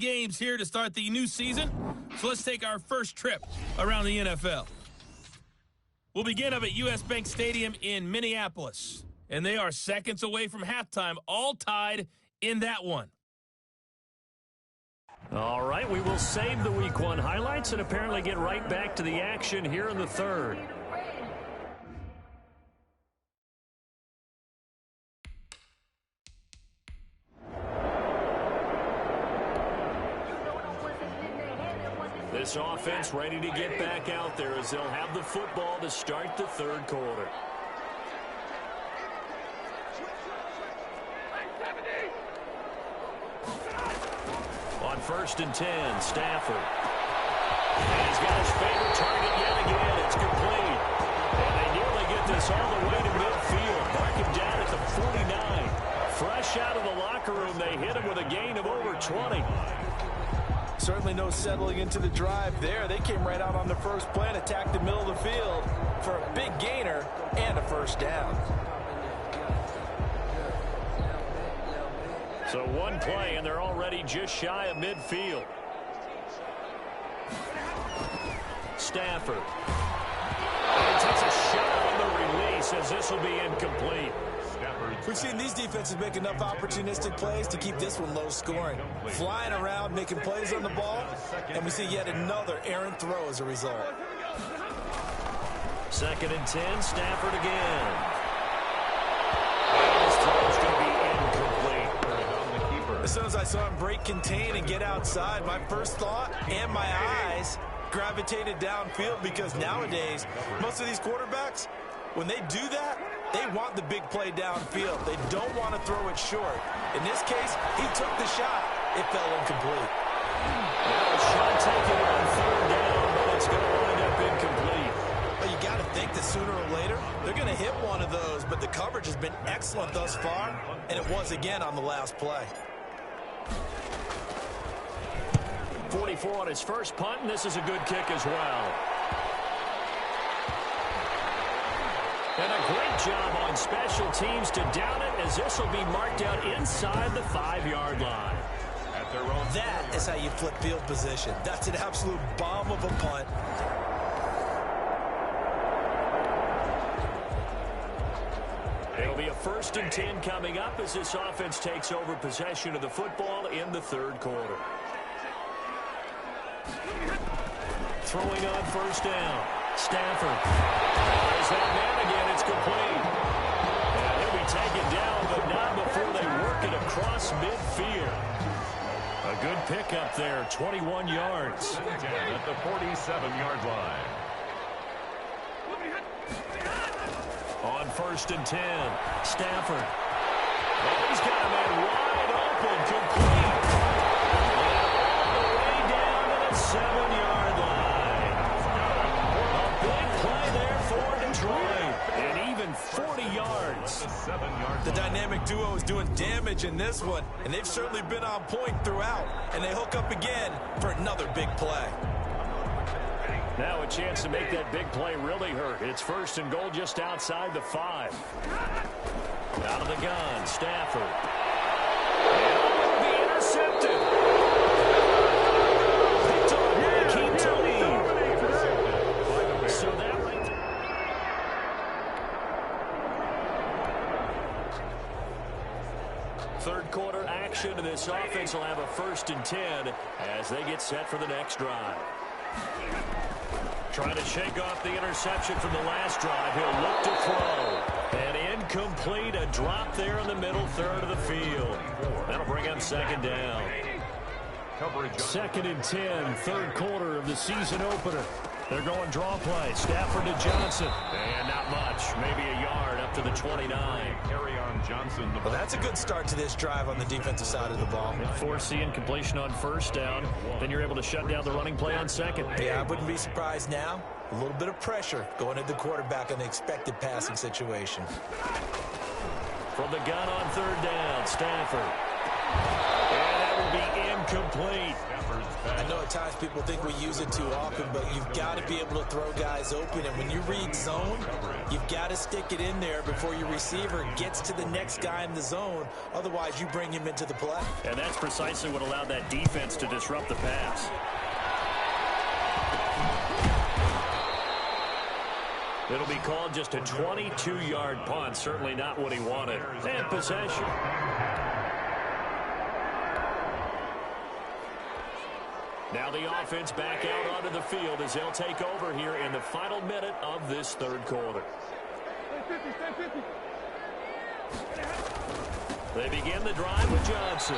games here to start the new season, so let's take our first trip around the NFL. We'll begin up at U.S. Bank Stadium in Minneapolis, and they are seconds away from halftime, all tied in that one. All right, we will save the Week 1 highlights and apparently get right back to the action here in the third. This offense ready to get back out there as they'll have the football to start the third quarter. On 1st and 10, Stafford. And he's got his favorite target yet again. It's complete. And they nearly get this all the way to midfield. Mark him down at the 49. Fresh out of the locker room, they hit him with a gain of over 20. Certainly no settling into the drive there. They came right out on the first play and attacked the middle of the field for a big gainer and a first down. So one play, and they're already just shy of midfield. Stafford. And takes a shot on the release as this will be incomplete. We've seen these defenses make enough opportunistic plays to keep this one low scoring. Flying around, making plays on the ball, and we see yet another errant throw as a result. 2nd and 10, Stafford again. And his throw's going to be incomplete. As soon as I saw him break contain and get outside, my first thought and my eyes gravitated downfield, because nowadays, most of these quarterbacks, when they do that, they want the big play downfield. They don't want to throw it short. In this case, he took the shot. It fell incomplete. Now a shot taken on 3rd down, but it's going to wind up incomplete. Well, you got to think that sooner or later, they're going to hit one of those, but the coverage has been excellent thus far, and it was again on the last play. 44 on his first punt, and this is a good kick as well. And a great job on special teams to down it, as this will be marked out inside the 5-yard line. That is how you flip field position. That's an absolute bomb of a punt. It'll be a 1st and 10 coming up as this offense takes over possession of the football in the third quarter. Throwing on 1st down. Stafford. There's that man again. It's complete. And he'll be taken down, but not before they work it across midfield. A good pickup there, 21 yards. At the 47-yard line. On 1st and 10, Stafford. Oh, he's got a man wide open, complete. And all the way down to the 7-yard line. Detroit, and even 40 yards. The dynamic duo is doing damage in this one, and they've certainly been on point throughout, and they hook up again for another big play. Now a chance to make that big play really hurt. It's 1st and goal just outside the 5. Out of the gun, Stafford. And it will be intercepted. Picked up by Keem Talib. So that third quarter action, and this offense will have a 1st and 10 as they get set for the next drive. Trying to shake off the interception from the last drive. He'll look to throw. And incomplete, a drop there in the middle third of the field. That'll bring up 2nd down. 2nd and 10, third quarter of the season opener. They're going draw play. Stafford to Johnson. And not much. Maybe a yard up to the 29. Carry on Johnson. Well, that's a good start to this drive on the defensive side of the ball. Force the incompletion on 1st down. Then you're able to shut down the running play on 2nd. Yeah, I wouldn't be surprised now. A little bit of pressure going at the quarterback on the expected passing situation. From the gun on 3rd down, Stafford. And that will be incomplete. I know a times people think we use it too often, but you've got to be able to throw guys open. And when you read zone, you've got to stick it in there before your receiver gets to the next guy in the zone. Otherwise, you bring him into the play. And that's precisely what allowed that defense to disrupt the pass. It'll be called just a 22-yard punt. Certainly not what he wanted. And possession. Now the offense back out onto the field as they'll take over here in the final minute of this third quarter. They begin the drive with Johnson.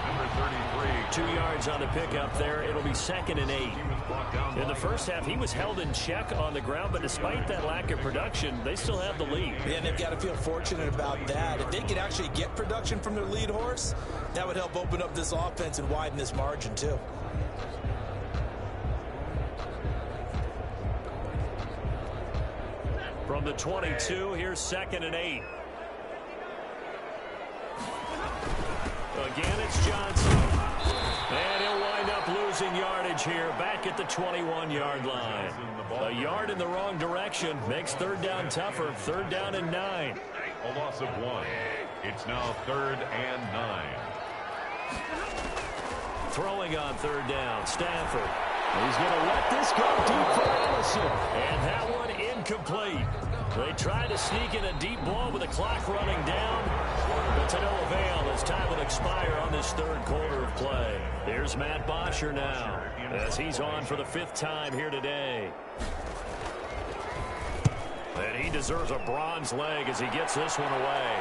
Number 33. 2 yards on the pickup there. It'll be 2nd and 8. In the first half, he was held in check on the ground, but despite that lack of production, they still have the lead. Yeah, and they've got to feel fortunate about that. If they could actually get production from their lead horse, that would help open up this offense and widen this margin too. From the 22, here's 2nd and 8. Again, it's Johnson. And he'll wind up losing yardage here back at the 21-yard line. A yard in the wrong direction makes third down tougher. 3rd down and 9. A loss of 1. It's now 3rd and 9. Throwing on 3rd down, Stafford. He's going to let this go deep for Allison. And that one incomplete. They tried to sneak in a deep ball with the clock running down, but to no avail as time will expire on this third quarter of play. Here's Matt Bosher now as he's on for the 5th time here today. And he deserves a bronze leg as he gets this one away.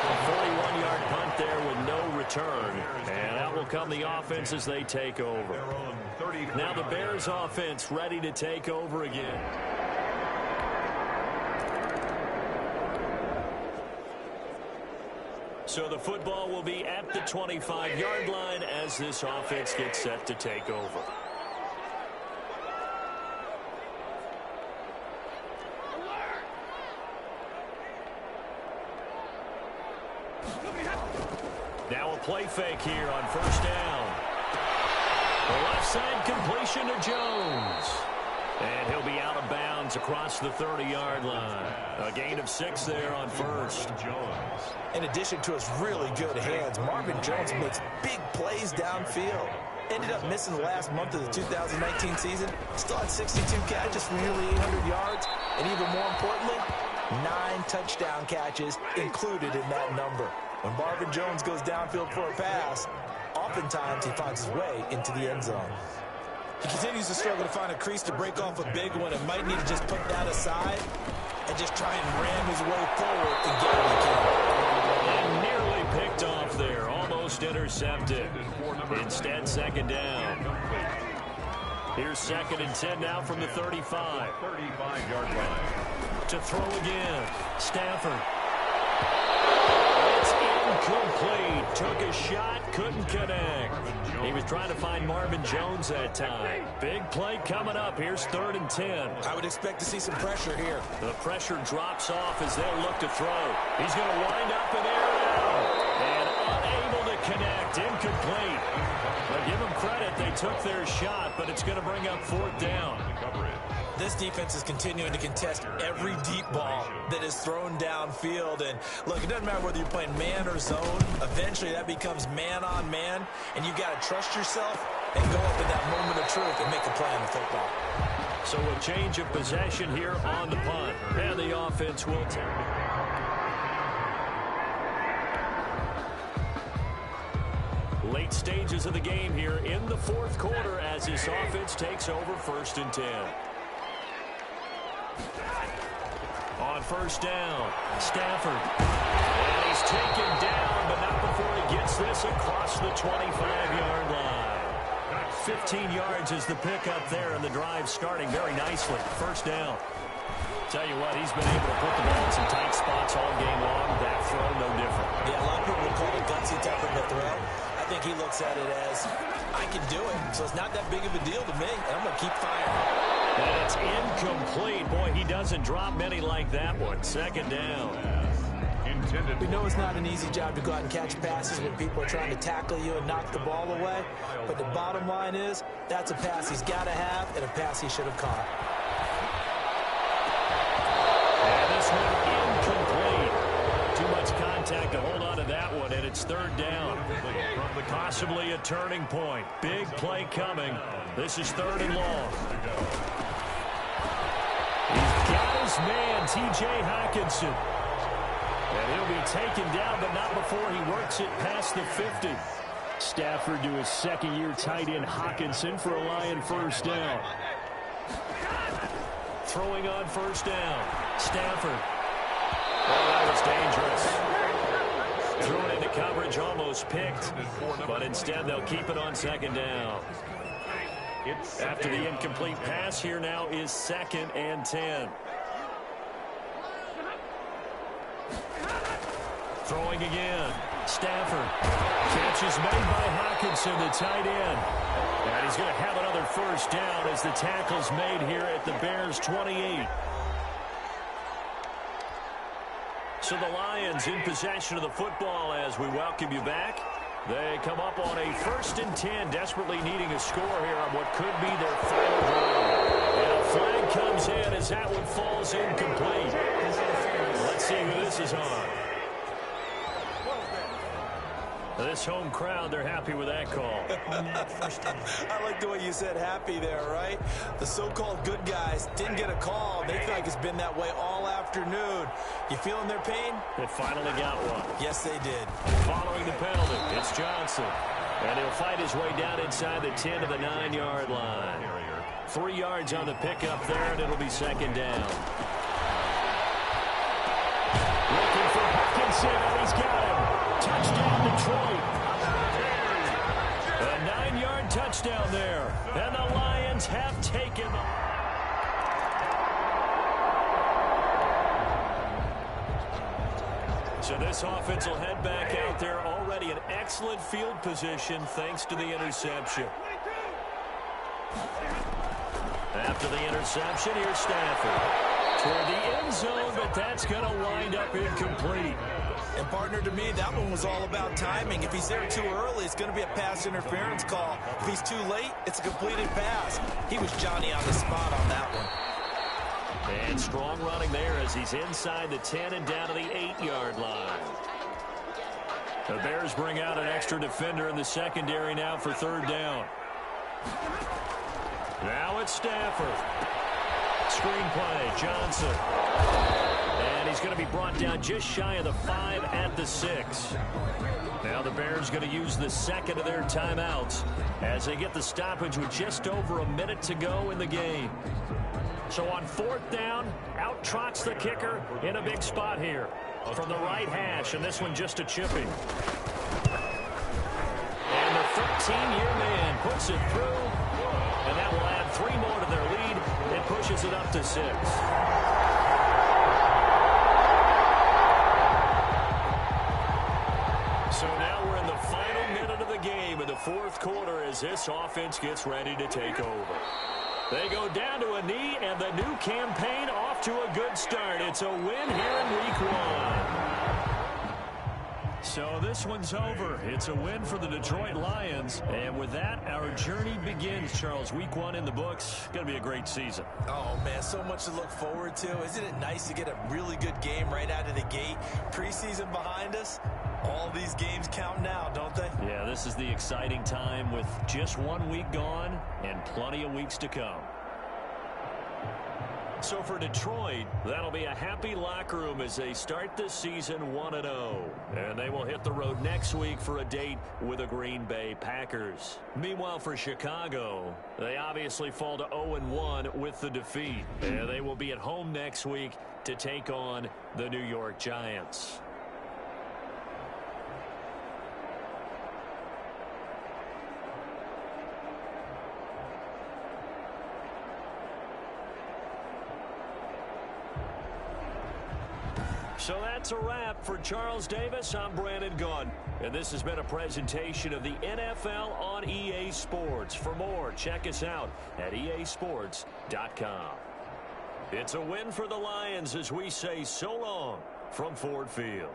A 41-yard punt there with no return. And out will come the offense as they take over. Now the Bears offense ready to take over again. So the football will be at the 25-yard line as this offense gets set to take over. Now a play fake here on 1st down. The left side completion to Jones. And he'll be out of bounds across the 30-yard line. A gain of 6 there on 1st. In addition to his really good hands, Marvin Jones makes big plays downfield. Ended up missing the last month of the 2019 season. Still had 62 catches for nearly 800 yards. And even more importantly, 9 touchdown catches included in that number. When Marvin Jones goes downfield for a pass, oftentimes he finds his way into the end zone. He continues to struggle to find a crease to break off a big one and might need to just put that aside and just try and ram his way forward and get what he can. And nearly picked off there. Almost intercepted. Instead, 2nd down. Here's 2nd and 10 now from the 35. 35-yard line. To throw again. Stafford. It's incomplete. Took a shot, couldn't connect. He was trying to find Marvin Jones that time. Big play coming up. Here's 3rd and 10. I would expect to see some pressure here. The pressure drops off as they'll look to throw. He's going to wind up and air it out. And unable to connect. Incomplete. But give them credit. They took their shot, but it's going to bring up 4th down. This defense is continuing to contest every deep ball that is thrown downfield. And look, it doesn't matter whether you're playing man or zone. Eventually that becomes man on man. And you've got to trust yourself and go up in that moment of truth and make a play on the football. So a change of possession here on the punt. And the offense will take. Late stages of the game here in the 4th quarter as this offense takes over 1st and 10. On 1st down, Stafford. And he's taken down, but not before he gets this across the 25-yard line. 15 yards is the pickup there, and the drive starting very nicely. 1st down. Tell you what, he's been able to put the ball in some tight spots all game long. That throw, no different. Yeah, a lot of people would call it gutsy type of a throw. I think he looks at it as, I can do it, so it's not that big of a deal to me, and I'm going to keep firing. And it's incomplete. Boy, he doesn't drop many like that one. 2nd down. intended. We know it's not an easy job to go out and catch passes when people are trying to tackle you and knock the ball away. But the bottom line is, that's a pass he's got to have and a pass he should have caught. And this one incomplete. Too much contact to hold on to that one, and it's third down. Possibly a turning point. Big play coming. This is third and long. He's got his man, T.J. Hockenson. And he'll be taken down, but not before he works it past the 50. Stafford to his second-year tight end Hockenson for a Lion first down. Throwing on first down. Stafford. Oh, that was dangerous. Threw it into coverage, almost picked. But instead, they'll keep it on second down. After the incomplete pass, here now is 2nd and 10. Throwing again. Stafford. Catch is made by Hockenson, the tight end. And he's going to have another first down as the tackle's made here at the Bears' 28. So the Lions in possession of the football as we welcome you back. They come up on a 1st and 10, desperately needing a score here on what could be their final drive. And a flag comes in as that one falls incomplete. Let's see who this is on. This home crowd, they're happy with that call. I like the way you said happy there, right? The so-called good guys didn't get a call. They feel like it's been that way all afternoon. You feeling their pain? They finally got one. Yes, they did. Following the penalty, it's Johnson. And he'll fight his way down inside the 10 to the 9-yard line. 3 yards on the pickup there, and it'll be second down. Looking for Hockenson, and he's got him. Touchdown, Detroit. A 9-yard touchdown there. And the Lions have taken them. So this offense will head back out there. Already an excellent field position thanks to the interception. After the interception, here's Stafford. Toward the end zone, but that's going to wind up incomplete. And partner, to me, that one was all about timing. If he's there too early, it's going to be a pass interference call. If he's too late, it's a completed pass. He was Johnny on the spot on that one. And strong running there as he's inside the 10 and down to the 8-yard line. The Bears bring out an extra defender in the secondary now for third down. Now it's Stafford. Screenplay, Johnson. And he's going to be brought down just shy of the 5 at the 6. Now the Bears going to use the second of their timeouts as they get the stoppage with just over a minute to go in the game. So on 4th down, out trots the kicker in a big spot here from the right hash, and this one just a chipping. And the 13-year man puts it through, and that will add 3 more to their lead. It pushes it up to 6. So now we're in the final minute of the game in the 4th quarter as this offense gets ready to take over. They go down to a knee, and the new campaign off to a good start. It's a win here in week 1. So this one's over. It's a win for the Detroit Lions. And with that, our journey begins, Charles. Week 1 in the books. Going to be a great season. Oh, man, so much to look forward to. Isn't it nice to get a really good game right out of the gate? Preseason behind us. All these games count now, don't they? Yeah, this is the exciting time with just 1 week gone and plenty of weeks to come. So for Detroit, that'll be a happy locker room as they start this season 1-0. And they will hit the road next week for a date with the Green Bay Packers. Meanwhile, for Chicago, they obviously fall to 0-1 with the defeat. And they will be at home next week to take on the New York Giants. So that's a wrap for Charles Davis. I'm Brandon Gunn. And this has been a presentation of the NFL on EA Sports. For more, check us out at easports.com. It's a win for the Lions as we say so long from Ford Field.